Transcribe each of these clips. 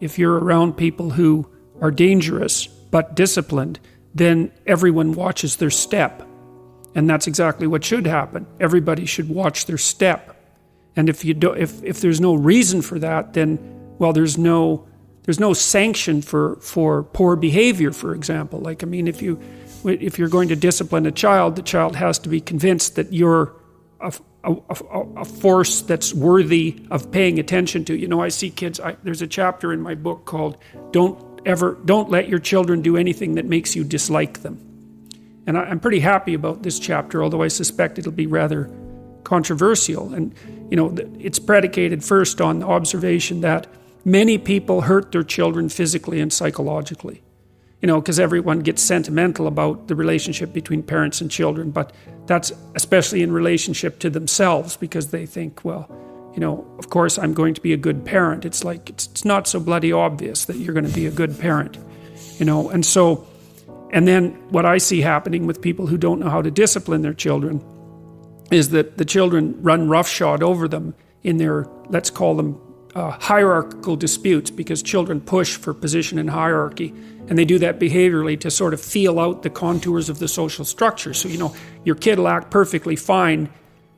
if you're around people who are dangerous but disciplined, then everyone watches their step. And that's exactly what should happen. Everybody should watch their step. And if there's no reason for that, then, well, there's no sanction for poor behavior, for example. Like, I mean, if you're going to discipline a child, the child has to be convinced that you're a force that's worthy of paying attention to. You know, I see kids, there's a chapter in my book called Don't Let Your Children Do Anything That Makes You Dislike Them. And I'm pretty happy about this chapter, although I suspect it'll be rather controversial. And, you know, it's predicated first on the observation that many people hurt their children physically and psychologically. You know, because everyone gets sentimental about the relationship between parents and children, but that's especially in relationship to themselves, because they think, well, you know, of course I'm going to be a good parent. It's like, it's not so bloody obvious that you're going to be a good parent, you know. And then what I see happening with people who don't know how to discipline their children is that the children run roughshod over them in their, let's call them hierarchical disputes, because children push for position and hierarchy, and they do that behaviorally to sort of feel out the contours of the social structure. So, you know, your kid will act perfectly fine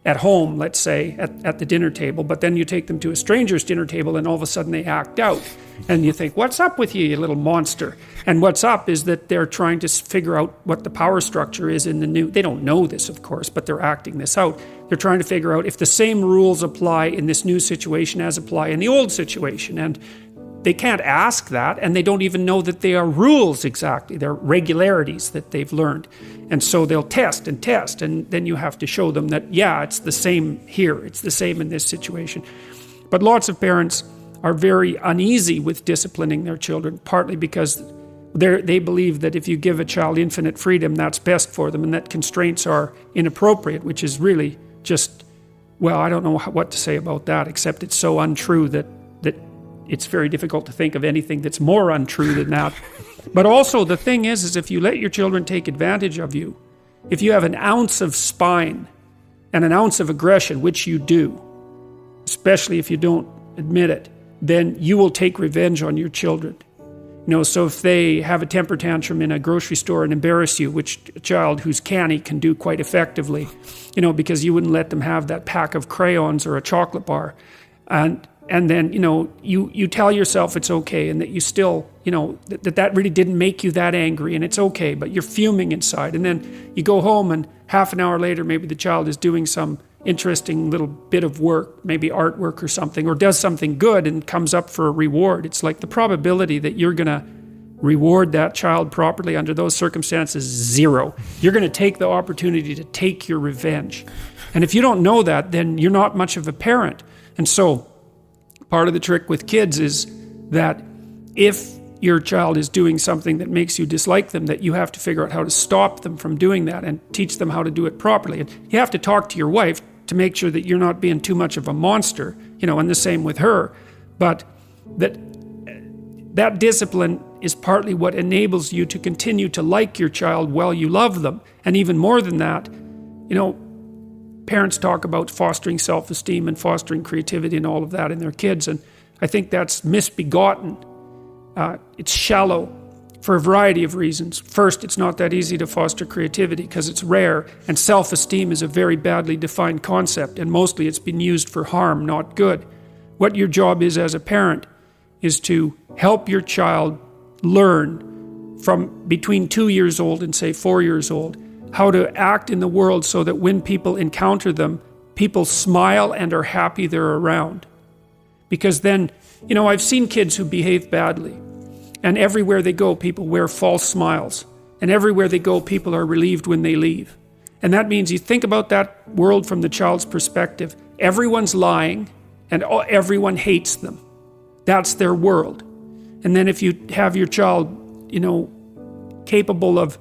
at home, let's say, at the dinner table, but then you take them to a stranger's dinner table and all of a sudden they act out. And you think, what's up with you, you little monster? And what's up is that they're trying to figure out what the power structure is in the new, they don't know this, of course, but they're acting this out. They're trying to figure out if the same rules apply in this new situation as apply in the old situation. And they can't ask that, and they don't even know that they are rules exactly. They're regularities that they've learned. And so they'll test, and then you have to show them that, yeah, it's the same here. It's the same in this situation. But lots of parents are very uneasy with disciplining their children, partly because they believe that if you give a child infinite freedom, that's best for them, and that constraints are inappropriate, which is really just, well, I don't know what to say about that, except it's so untrue that it's very difficult to think of anything that's more untrue than that. But also the thing is if you let your children take advantage of you, if you have an ounce of spine and an ounce of aggression, which you do, especially if you don't admit it, then you will take revenge on your children. You know, so if they have a temper tantrum in a grocery store and embarrass you, which a child who's canny can do quite effectively, you know, because you wouldn't let them have that pack of crayons or a chocolate bar. And then, you know, you tell yourself it's okay, and that you still, you know, that really didn't make you that angry, and it's okay, but you're fuming inside. And then you go home, and half an hour later, maybe the child is doing some interesting little bit of work, maybe artwork or something, or does something good and comes up for a reward. It's like the probability that you're going to reward that child properly under those circumstances is zero. You're going to take the opportunity to take your revenge. And if you don't know that, then you're not much of a parent. And so part of the trick with kids is that if your child is doing something that makes you dislike them, that you have to figure out how to stop them from doing that and teach them how to do it properly. And you have to talk to your wife to make sure that you're not being too much of a monster, you know, and the same with her. But that discipline is partly what enables you to continue to like your child while you love them. And even more than that, you know, parents talk about fostering self-esteem and fostering creativity and all of that in their kids, and I think that's misbegotten. It's shallow for a variety of reasons. First, it's not that easy to foster creativity because it's rare, and self-esteem is a very badly defined concept, and mostly it's been used for harm, not good. What your job is as a parent is to help your child learn from between 2 years old and say 4 years old how to act in the world so that when people encounter them, people smile and are happy they're around. Because then, you know, I've seen kids who behave badly, and everywhere they go, people wear false smiles. And everywhere they go, people are relieved when they leave. And that means you think about that world from the child's perspective. Everyone's lying, and everyone hates them. That's their world. And then if you have your child, you know, capable of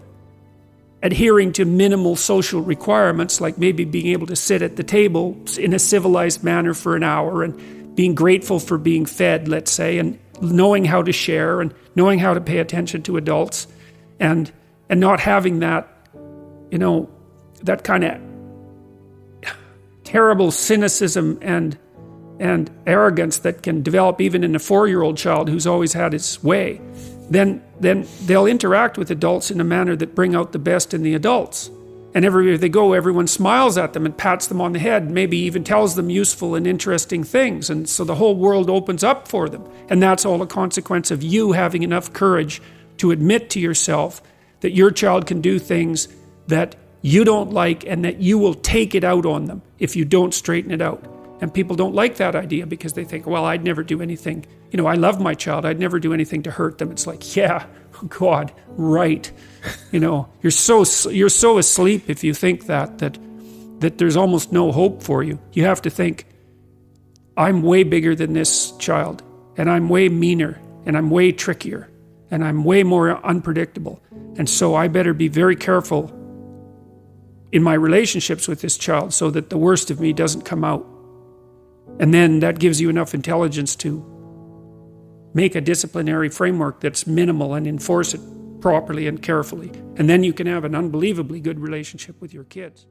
adhering to minimal social requirements, like maybe being able to sit at the table in a civilized manner for an hour and being grateful for being fed, let's say, and knowing how to share and knowing how to pay attention to adults, and not having that, you know, that kind of terrible cynicism and and arrogance that can develop even in a 4-year-old child who's always had his way, then they'll interact with adults in a manner that bring out the best in the adults. And everywhere they go, everyone smiles at them and pats them on the head, maybe even tells them useful and interesting things. And so the whole world opens up for them. And that's all a consequence of you having enough courage to admit to yourself that your child can do things that you don't like and that you will take it out on them if you don't straighten it out. And people don't like that idea because they think, well, I'd never do anything. I love my child. I'd never do anything to hurt them. It's like, yeah, oh God, right. You're so asleep if you think that there's almost no hope for you. You have to think, I'm way bigger than this child, and I'm way meaner, and I'm way trickier, and I'm way more unpredictable. And so I better be very careful in my relationships with this child so that the worst of me doesn't come out. And then that gives you enough intelligence to make a disciplinary framework that's minimal and enforce it properly and carefully. And then you can have an unbelievably good relationship with your kids.